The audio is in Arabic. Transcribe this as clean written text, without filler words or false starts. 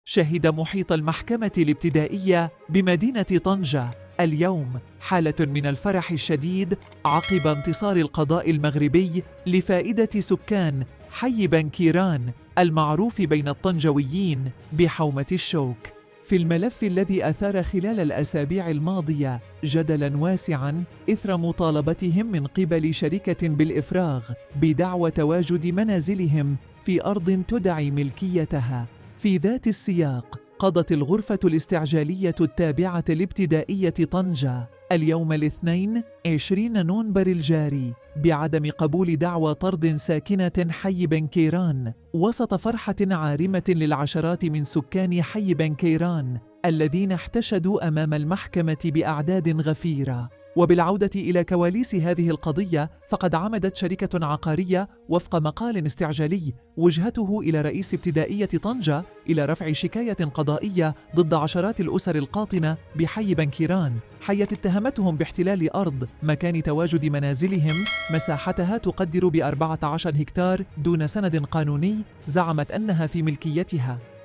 شهد محيط المحكمة الابتدائية بمدينة طنجة اليوم حالة من الفرح الشديد عقب انتصار القضاء المغربي لفائدة سكان حي بنكيران المعروف بين الطنجويين بحومة الشوك. في الملف الذي أثار خلال الأسابيع الماضية جدلاً واسعاً إثر مطالبتهم من قبل شركة بالإفراغ بدعوى تواجد منازلهم في أرض تدعي ملكيتها. في ذات السياق قضت الغرفة الاستعجالية التابعة لابتدائية طنجة اليوم الاثنين 20 نوفمبر الجاري بعدم قبول دعوى طرد ساكنة حي بنكيران وسط فرحة عارمة للعشرات من سكان حي بنكيران الذين احتشدوا أمام المحكمة بأعداد غفيرة. وبالعودة إلى كواليس هذه القضية فقد عمدت شركة عقارية وفق مقال استعجالي وجهته إلى رئيس ابتدائية طنجة إلى رفع شكاية قضائية ضد عشرات الأسر القاطنة بحي بنكيران، حيث اتهمتهم باحتلال أرض مكان تواجد منازلهم مساحتها تقدر ب14 هكتار دون سند قانوني زعمت أنها في ملكيتها.